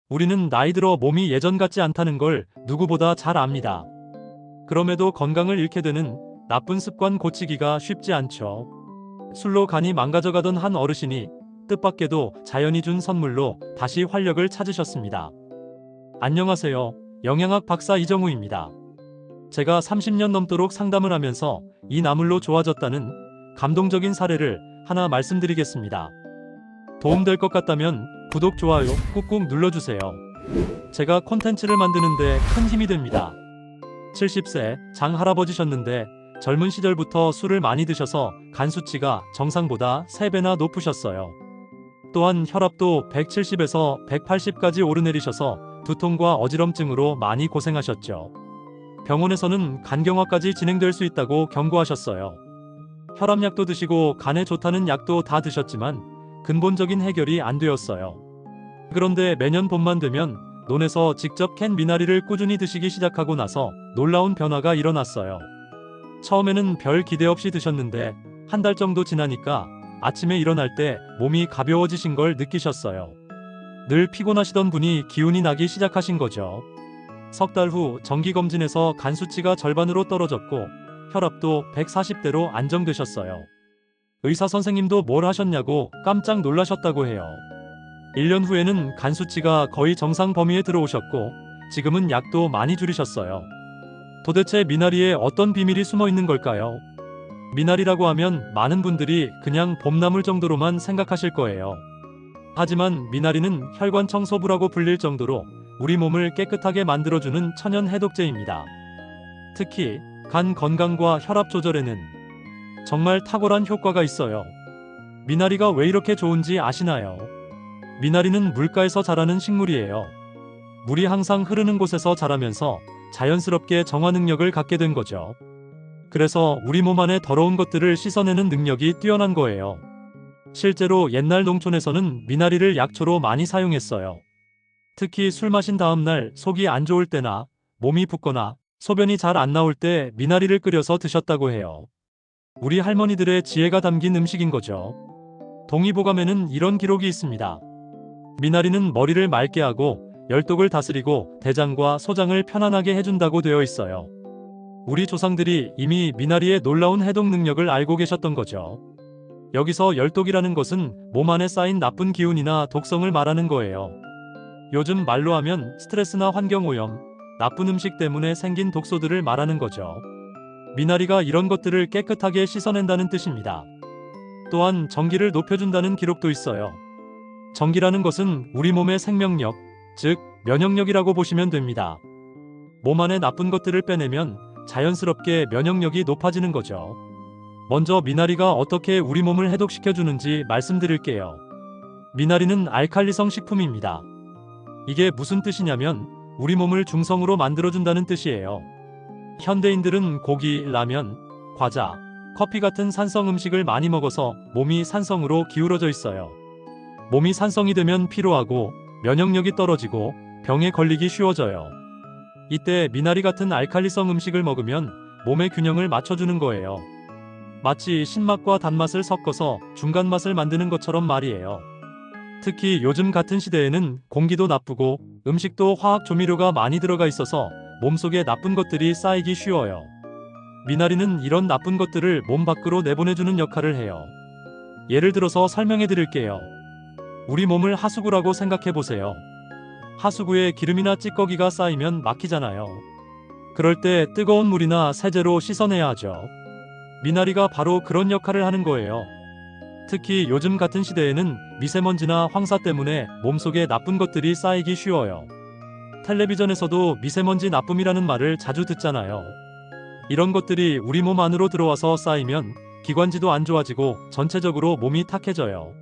우리는 나이 들어 몸이 예전 같지 않다는 걸 누구보다 잘 압니다. 그럼에도 건강을 잃게 되는 나쁜 습관 고치기가 쉽지 않죠. 술로 간이 망가져가던 한 어르신이 뜻밖에도 자연이 준 선물로 다시 활력을 찾으셨습니다. 안녕하세요. 영양학 박사 이정우입니다. 제가 30년 넘도록 상담을 하면서 이 나물로 좋아졌다는 감동적인 사례를 하나 말씀드리겠습니다. 도움될 것 같다면 구독, 좋아요 꾹꾹 눌러주세요. 제가 콘텐츠를 만드는데 큰 힘이 됩니다. 70세 장할아버지셨는데 젊은 시절부터 술을 많이 드셔서 간 수치가 정상보다 3배나 높으셨어요. 또한 혈압도 170에서 180까지 오르내리셔서 두통과 어지럼증으로 많이 고생하셨죠. 병원에서는 간경화까지 진행될 수 있다고 경고하셨어요. 혈압약도 드시고 간에 좋다는 약도 다 드셨지만 근본적인 해결이 안 되었어요. 그런데 매년 봄만 되면 논에서 직접 캔 미나리를 꾸준히 드시기 시작하고 나서 놀라운 변화가 일어났어요. 처음에는 별 기대 없이 드셨는데 한 달 정도 지나니까 아침에 일어날 때 몸이 가벼워지신 걸 느끼셨어요. 늘 피곤하시던 분이 기운이 나기 시작하신 거죠. 석 달 후 정기검진에서 간 수치가 절반으로 떨어졌고 혈압도 140대로 안정되셨어요. 의사 선생님도 뭘 하셨냐고 깜짝 놀라셨다고 해요. 1년 후에는 간 수치가 거의 정상 범위에 들어오셨고 지금은 약도 많이 줄이셨어요. 도대체 미나리에 어떤 비밀이 숨어 있는 걸까요? 미나리라고 하면 많은 분들이 그냥 봄나물 정도로만 생각하실 거예요. 하지만 미나리는 혈관 청소부라고 불릴 정도로 우리 몸을 깨끗하게 만들어주는 천연 해독제입니다. 특히 간 건강과 혈압 조절에는 정말 탁월한 효과가 있어요. 미나리가 왜 이렇게 좋은지 아시나요? 미나리는 물가에서 자라는 식물이에요. 물이 항상 흐르는 곳에서 자라면서 자연스럽게 정화 능력을 갖게 된 거죠. 그래서 우리 몸 안에 더러운 것들을 씻어내는 능력이 뛰어난 거예요. 실제로 옛날 농촌에서는 미나리를 약초로 많이 사용했어요. 특히 술 마신 다음 날 속이 안 좋을 때나 몸이 붓거나 소변이 잘 안 나올 때 미나리를 끓여서 드셨다고 해요. 우리 할머니들의 지혜가 담긴 음식인 거죠. 동의보감에는 이런 기록이 있습니다. 미나리는 머리를 맑게 하고 열독을 다스리고 대장과 소장을 편안하게 해준다고 되어 있어요. 우리 조상들이 이미 미나리의 놀라운 해독 능력을 알고 계셨던 거죠. 여기서 열독이라는 것은 몸 안에 쌓인 나쁜 기운이나 독성을 말하는 거예요. 요즘 말로 하면 스트레스나 환경오염, 나쁜 음식 때문에 생긴 독소들을 말하는 거죠. 미나리가 이런 것들을 깨끗하게 씻어낸다는 뜻입니다. 또한 전기를 높여준다는 기록도 있어요. 전기라는 것은 우리 몸의 생명력, 즉 면역력이라고 보시면 됩니다. 몸 안에 나쁜 것들을 빼내면 자연스럽게 면역력이 높아지는 거죠. 먼저 미나리가 어떻게 우리 몸을 해독시켜주는지 말씀드릴게요. 미나리는 알칼리성 식품입니다. 이게 무슨 뜻이냐면 우리 몸을 중성으로 만들어준다는 뜻이에요. 현대인들은 고기, 라면, 과자, 커피 같은 산성 음식을 많이 먹어서 몸이 산성으로 기울어져 있어요. 몸이 산성이 되면 피로하고 면역력이 떨어지고 병에 걸리기 쉬워져요. 이때 미나리 같은 알칼리성 음식을 먹으면 몸의 균형을 맞춰주는 거예요. 마치 신맛과 단맛을 섞어서 중간 맛을 만드는 것처럼 말이에요. 특히 요즘 같은 시대에는 공기도 나쁘고 음식도 화학 조미료가 많이 들어가 있어서 몸속에 나쁜 것들이 쌓이기 쉬워요. 미나리는 이런 나쁜 것들을 몸 밖으로 내보내주는 역할을 해요. 예를 들어서 설명해 드릴게요. 우리 몸을 하수구라고 생각해 보세요. 하수구에 기름이나 찌꺼기가 쌓이면 막히잖아요. 그럴 때 뜨거운 물이나 세제로 씻어내야 하죠. 미나리가 바로 그런 역할을 하는 거예요. 특히 요즘 같은 시대에는 미세먼지나 황사 때문에 몸속에 나쁜 것들이 쌓이기 쉬워요. 텔레비전에서도 미세먼지 나쁨이라는 말을 자주 듣잖아요. 이런 것들이 우리 몸 안으로 들어와서 쌓이면 기관지도 안 좋아지고 전체적으로 몸이 탁해져요.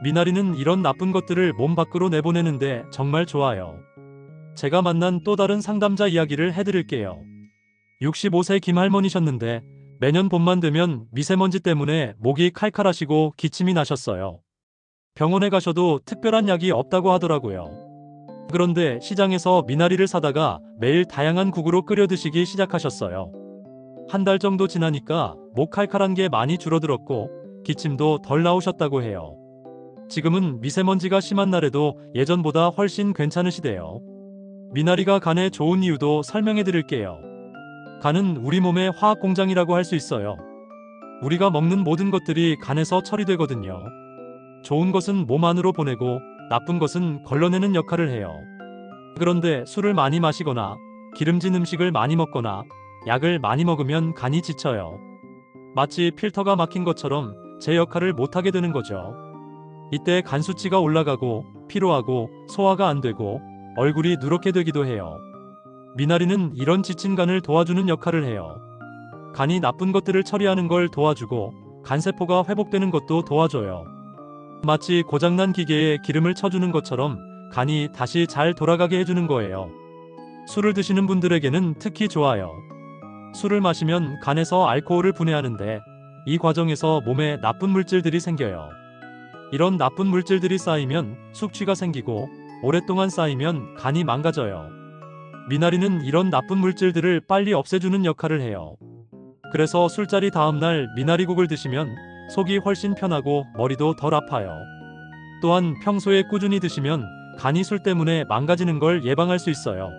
미나리는 이런 나쁜 것들을 몸 밖으로 내보내는데 정말 좋아요. 제가 만난 또 다른 상담자 이야기를 해드릴게요. 65세 김할머니셨는데 매년 봄만 되면 미세먼지 때문에 목이 칼칼하시고 기침이 나셨어요. 병원에 가셔도 특별한 약이 없다고 하더라고요. 그런데 시장에서 미나리를 사다가 매일 다양한 국으로 끓여 드시기 시작하셨어요. 한 달 정도 지나니까 목 칼칼한 게 많이 줄어들었고 기침도 덜 나오셨다고 해요. 지금은 미세먼지가 심한 날에도 예전보다 훨씬 괜찮으시대요. 미나리가 간에 좋은 이유도 설명해 드릴게요. 간은 우리 몸의 화학 공장이라고 할 수 있어요. 우리가 먹는 모든 것들이 간에서 처리되거든요. 좋은 것은 몸 안으로 보내고 나쁜 것은 걸러내는 역할을 해요. 그런데 술을 많이 마시거나 기름진 음식을 많이 먹거나 약을 많이 먹으면 간이 지쳐요. 마치 필터가 막힌 것처럼 제 역할을 못하게 되는 거죠. 이때 간 수치가 올라가고 피로하고 소화가 안 되고 얼굴이 누렇게 되기도 해요. 미나리는 이런 지친 간을 도와주는 역할을 해요. 간이 나쁜 것들을 처리하는 걸 도와주고 간세포가 회복되는 것도 도와줘요. 마치 고장난 기계에 기름을 쳐주는 것처럼 간이 다시 잘 돌아가게 해주는 거예요. 술을 드시는 분들에게는 특히 좋아요. 술을 마시면 간에서 알코올을 분해하는데 이 과정에서 몸에 나쁜 물질들이 생겨요. 이런 나쁜 물질들이 쌓이면 숙취가 생기고 오랫동안 쌓이면 간이 망가져요. 미나리는 이런 나쁜 물질들을 빨리 없애주는 역할을 해요. 그래서 술자리 다음날 미나리국을 드시면 속이 훨씬 편하고 머리도 덜 아파요. 또한 평소에 꾸준히 드시면 간이 술 때문에 망가지는 걸 예방할 수 있어요.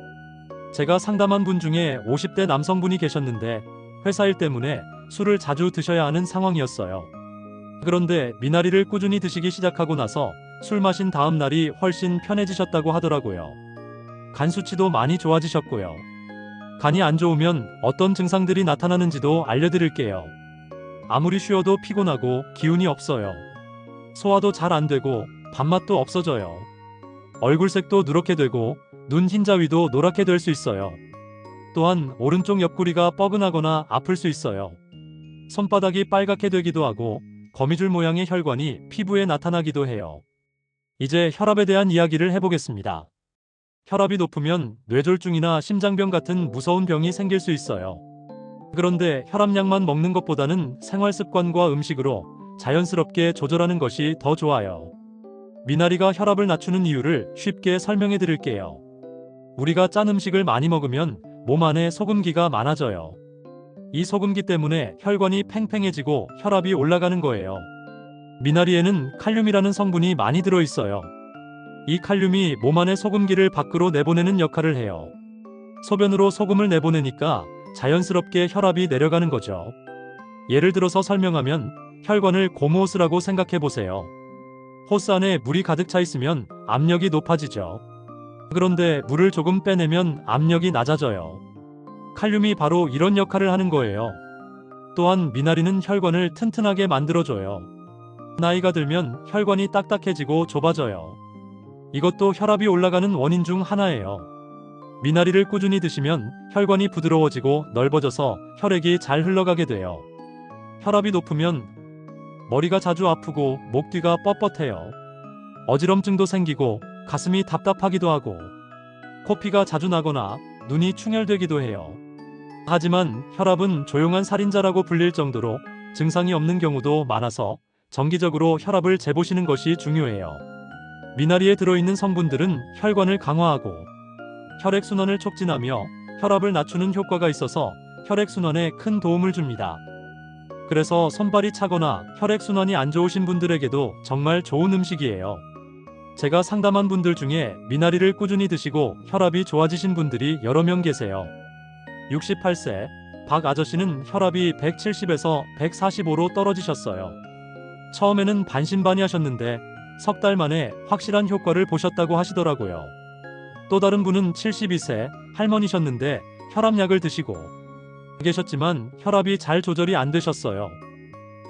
제가 상담한 분 중에 50대 남성분이 계셨는데 회사 일 때문에 술을 자주 드셔야 하는 상황이었어요. 그런데 미나리를 꾸준히 드시기 시작하고 나서 술 마신 다음 날이 훨씬 편해지셨다고 하더라고요. 간 수치도 많이 좋아지셨고요. 간이 안 좋으면 어떤 증상들이 나타나는지도 알려드릴게요. 아무리 쉬어도 피곤하고 기운이 없어요. 소화도 잘 안 되고 밥맛도 없어져요. 얼굴색도 누렇게 되고 눈 흰자위도 노랗게 될 수 있어요. 또한 오른쪽 옆구리가 뻐근하거나 아플 수 있어요. 손바닥이 빨갛게 되기도 하고 거미줄 모양의 혈관이 피부에 나타나기도 해요. 이제 혈압에 대한 이야기를 해보겠습니다. 혈압이 높으면 뇌졸중이나 심장병 같은 무서운 병이 생길 수 있어요. 그런데 혈압약만 먹는 것보다는 생활습관과 음식으로 자연스럽게 조절하는 것이 더 좋아요. 미나리가 혈압을 낮추는 이유를 쉽게 설명해 드릴게요. 우리가 짠 음식을 많이 먹으면 몸 안에 소금기가 많아져요. 이 소금기 때문에 혈관이 팽팽해지고 혈압이 올라가는 거예요. 미나리에는 칼륨이라는 성분이 많이 들어있어요. 이 칼륨이 몸 안의 소금기를 밖으로 내보내는 역할을 해요. 소변으로 소금을 내보내니까 자연스럽게 혈압이 내려가는 거죠. 예를 들어서 설명하면 혈관을 고무호스라고 생각해 보세요. 호스 안에 물이 가득 차 있으면 압력이 높아지죠. 그런데 물을 조금 빼내면 압력이 낮아져요. 칼륨이 바로 이런 역할을 하는 거예요. 또한 미나리는 혈관을 튼튼하게 만들어줘요. 나이가 들면 혈관이 딱딱해지고 좁아져요. 이것도 혈압이 올라가는 원인 중 하나예요. 미나리를 꾸준히 드시면 혈관이 부드러워지고 넓어져서 혈액이 잘 흘러가게 돼요. 혈압이 높으면 머리가 자주 아프고 목 뒤가 뻣뻣해요. 어지럼증도 생기고 가슴이 답답하기도 하고 코피가 자주 나거나 눈이 충혈되기도 해요. 하지만 혈압은 조용한 살인자라고 불릴 정도로 증상이 없는 경우도 많아서 정기적으로 혈압을 재보시는 것이 중요해요. 미나리에 들어있는 성분들은 혈관을 강화하고 혈액순환을 촉진하며 혈압을 낮추는 효과가 있어서 혈액순환에 큰 도움을 줍니다. 그래서 손발이 차거나 혈액순환이 안 좋으신 분들에게도 정말 좋은 음식이에요. 제가 상담한 분들 중에 미나리를 꾸준히 드시고 혈압이 좋아지신 분들이 여러 명 계세요. 68세 박 아저씨는 혈압이 170에서 145로 떨어지셨어요. 처음에는 반신반의하셨는데 석 달 만에 확실한 효과를 보셨다고 하시더라고요. 또 다른 분은 72세 할머니셨는데 혈압약을 드시고 계셨지만 혈압이 잘 조절이 안 되셨어요.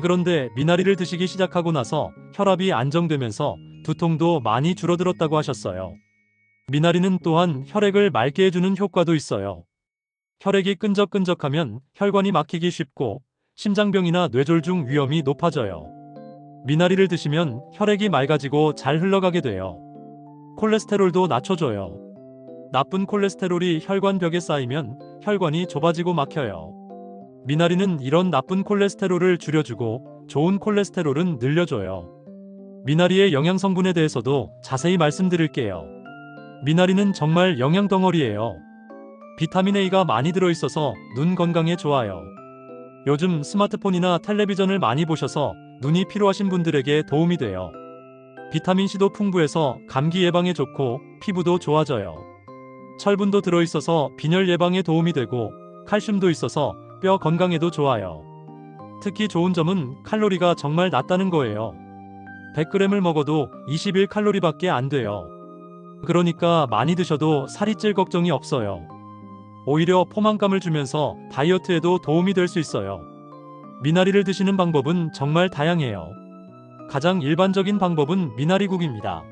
그런데 미나리를 드시기 시작하고 나서 혈압이 안정되면서 두통도 많이 줄어들었다고 하셨어요. 미나리는 또한 혈액을 맑게 해주는 효과도 있어요. 혈액이 끈적끈적하면 혈관이 막히기 쉽고 심장병이나 뇌졸중 위험이 높아져요. 미나리를 드시면 혈액이 맑아지고 잘 흘러가게 돼요. 콜레스테롤도 낮춰줘요. 나쁜 콜레스테롤이 혈관벽에 쌓이면 혈관이 좁아지고 막혀요. 미나리는 이런 나쁜 콜레스테롤을 줄여주고 좋은 콜레스테롤은 늘려줘요. 미나리의 영양 성분에 대해서도 자세히 말씀드릴게요. 미나리는 정말 영양 덩어리예요. 비타민 A가 많이 들어있어서 눈 건강에 좋아요. 요즘 스마트폰이나 텔레비전을 많이 보셔서 눈이 피로하신 분들에게 도움이 돼요. 비타민C도 풍부해서 감기 예방에 좋고 피부도 좋아져요. 철분도 들어있어서 빈혈 예방에 도움이 되고 칼슘도 있어서 뼈 건강에도 좋아요. 특히 좋은 점은 칼로리가 정말 낮다는 거예요. 100g을 먹어도 21칼로리밖에 안 돼요. 그러니까 많이 드셔도 살이 찔 걱정이 없어요. 오히려 포만감을 주면서 다이어트에도 도움이 될 수 있어요. 미나리를 드시는 방법은 정말 다양해요. 가장 일반적인 방법은 미나리국입니다.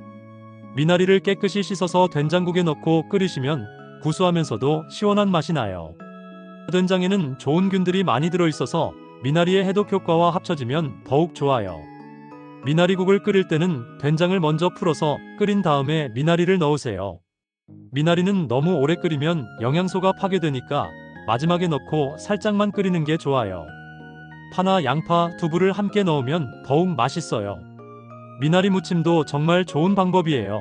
미나리를 깨끗이 씻어서 된장국에 넣고 끓이시면 구수하면서도 시원한 맛이 나요. 된장에는 좋은 균들이 많이 들어있어서 미나리의 해독 효과와 합쳐지면 더욱 좋아요. 미나리국을 끓일 때는 된장을 먼저 풀어서 끓인 다음에 미나리를 넣으세요. 미나리는 너무 오래 끓이면 영양소가 파괴되니까 마지막에 넣고 살짝만 끓이는 게 좋아요. 파나 양파, 두부를 함께 넣으면 더욱 맛있어요. 미나리 무침도 정말 좋은 방법이에요.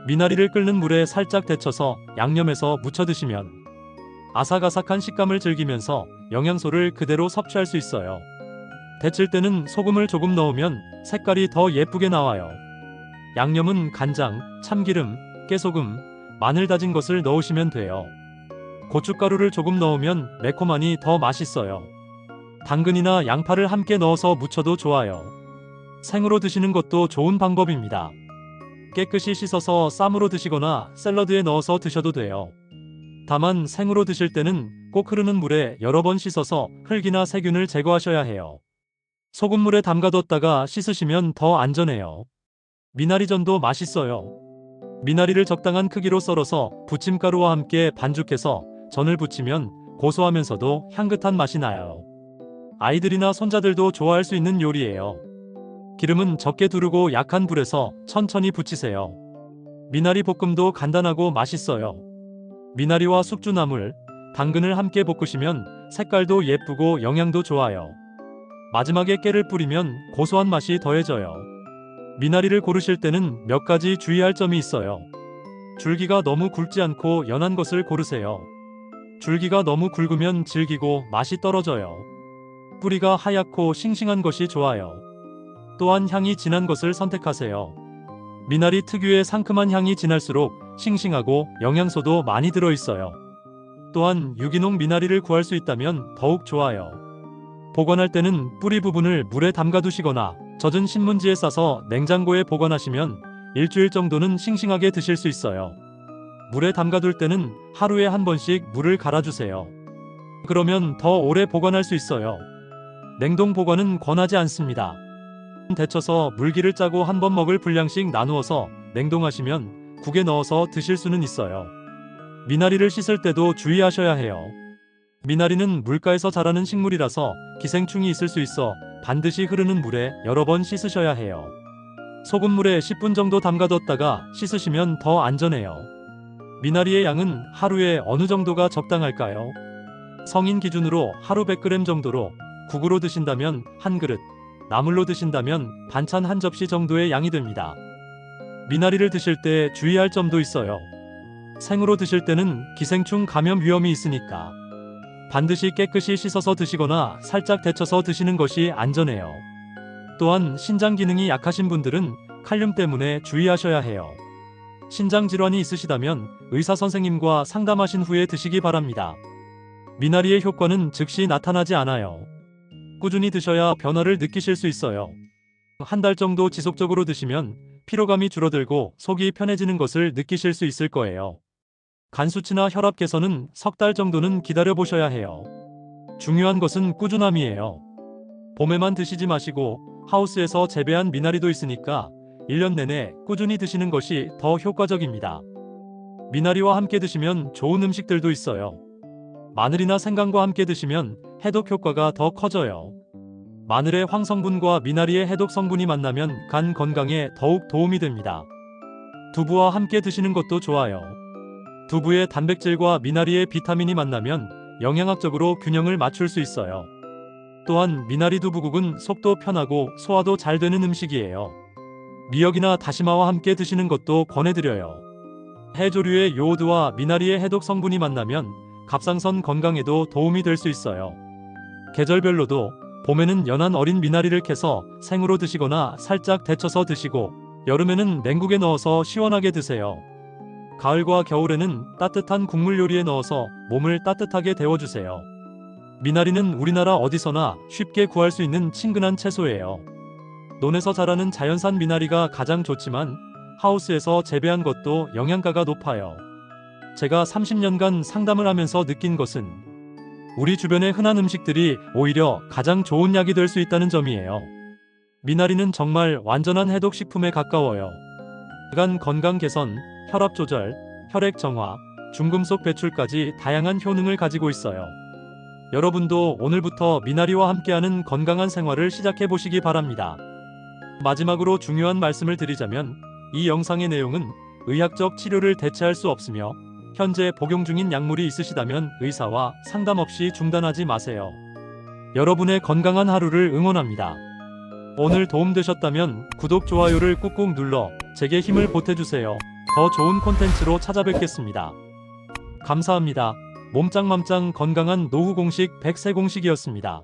미나리를 끓는 물에 살짝 데쳐서 양념해서 무쳐 드시면 아삭아삭한 식감을 즐기면서 영양소를 그대로 섭취할 수 있어요. 데칠 때는 소금을 조금 넣으면 색깔이 더 예쁘게 나와요. 양념은 간장, 참기름, 깨소금, 마늘 다진 것을 넣으시면 돼요. 고춧가루를 조금 넣으면 매콤하니 더 맛있어요. 당근이나 양파를 함께 넣어서 무쳐도 좋아요. 생으로 드시는 것도 좋은 방법입니다. 깨끗이 씻어서 쌈으로 드시거나 샐러드에 넣어서 드셔도 돼요. 다만 생으로 드실 때는 꼭 흐르는 물에 여러 번 씻어서 흙이나 세균을 제거하셔야 해요. 소금물에 담가뒀다가 씻으시면 더 안전해요. 미나리전도 맛있어요. 미나리를 적당한 크기로 썰어서 부침가루와 함께 반죽해서 전을 부치면 고소하면서도 향긋한 맛이 나요. 아이들이나 손자들도 좋아할 수 있는 요리예요. 기름은 적게 두르고 약한 불에서 천천히 부치세요. 미나리 볶음도 간단하고 맛있어요. 미나리와 숙주나물, 당근을 함께 볶으시면 색깔도 예쁘고 영양도 좋아요. 마지막에 깨를 뿌리면 고소한 맛이 더해져요. 미나리를 고르실 때는 몇 가지 주의할 점이 있어요. 줄기가 너무 굵지 않고 연한 것을 고르세요. 줄기가 너무 굵으면 질기고 맛이 떨어져요. 뿌리가 하얗고 싱싱한 것이 좋아요. 또한 향이 진한 것을 선택하세요. 미나리 특유의 상큼한 향이 진할수록 싱싱하고 영양소도 많이 들어있어요. 또한 유기농 미나리를 구할 수 있다면 더욱 좋아요. 보관할 때는 뿌리 부분을 물에 담가두시거나 젖은 신문지에 싸서 냉장고에 보관하시면 일주일 정도는 싱싱하게 드실 수 있어요. 물에 담가둘 때는 하루에 한 번씩 물을 갈아주세요. 그러면 더 오래 보관할 수 있어요. 냉동 보관은 권하지 않습니다. 데쳐서 물기를 짜고 한 번 먹을 분량씩 나누어서 냉동하시면 국에 넣어서 드실 수는 있어요. 미나리를 씻을 때도 주의하셔야 해요. 미나리는 물가에서 자라는 식물이라서 기생충이 있을 수 있어 반드시 흐르는 물에 여러 번 씻으셔야 해요. 소금물에 10분 정도 담가뒀다가 씻으시면 더 안전해요. 미나리의 양은 하루에 어느 정도가 적당할까요? 성인 기준으로 하루 100g 정도로 국으로 드신다면 한 그릇, 나물로 드신다면 반찬 한 접시 정도의 양이 됩니다. 미나리를 드실 때 주의할 점도 있어요. 생으로 드실 때는 기생충 감염 위험이 있으니까 반드시 깨끗이 씻어서 드시거나 살짝 데쳐서 드시는 것이 안전해요. 또한 신장 기능이 약하신 분들은 칼륨 때문에 주의하셔야 해요. 신장 질환이 있으시다면 의사 선생님과 상담하신 후에 드시기 바랍니다. 미나리의 효과는 즉시 나타나지 않아요. 꾸준히 드셔야 변화를 느끼실 수 있어요. 한 달 정도 지속적으로 드시면 피로감이 줄어들고 속이 편해지는 것을 느끼실 수 있을 거예요. 간 수치나 혈압 개선은 석 달 정도는 기다려 보셔야 해요. 중요한 것은 꾸준함이에요. 봄에만 드시지 마시고 하우스에서 재배한 미나리도 있으니까 1년 내내 꾸준히 드시는 것이 더 효과적입니다. 미나리와 함께 드시면 좋은 음식들도 있어요. 마늘이나 생강과 함께 드시면 해독 효과가 더 커져요. 마늘의 황성분과 미나리의 해독 성분이 만나면 간 건강에 더욱 도움이 됩니다. 두부와 함께 드시는 것도 좋아요. 두부의 단백질과 미나리의 비타민이 만나면 영양학적으로 균형을 맞출 수 있어요. 또한 미나리 두부국은 속도 편하고 소화도 잘 되는 음식이에요. 미역이나 다시마와 함께 드시는 것도 권해드려요. 해조류의 요오드와 미나리의 해독 성분이 만나면 갑상선 건강에도 도움이 될 수 있어요. 계절별로도 봄에는 연한 어린 미나리를 캐서 생으로 드시거나 살짝 데쳐서 드시고 여름에는 냉국에 넣어서 시원하게 드세요. 가을과 겨울에는 따뜻한 국물 요리에 넣어서 몸을 따뜻하게 데워주세요. 미나리는 우리나라 어디서나 쉽게 구할 수 있는 친근한 채소예요. 논에서 자라는 자연산 미나리가 가장 좋지만 하우스에서 재배한 것도 영양가가 높아요. 제가 30년간 상담을 하면서 느낀 것은 우리 주변의 흔한 음식들이 오히려 가장 좋은 약이 될 수 있다는 점이에요. 미나리는 정말 완전한 해독식품에 가까워요. 간 건강 개선, 혈압 조절, 혈액 정화, 중금속 배출까지 다양한 효능을 가지고 있어요. 여러분도 오늘부터 미나리와 함께하는 건강한 생활을 시작해 보시기 바랍니다. 마지막으로 중요한 말씀을 드리자면 이 영상의 내용은 의학적 치료를 대체할 수 없으며 현재 복용 중인 약물이 있으시다면 의사와 상담 없이 중단하지 마세요. 여러분의 건강한 하루를 응원합니다. 오늘 도움되셨다면 구독, 좋아요를 꾹꾹 눌러 제게 힘을 보태주세요. 더 좋은 콘텐츠로 찾아뵙겠습니다. 감사합니다. 몸짱맘짱 건강한 노후 공식 100세 공식이었습니다.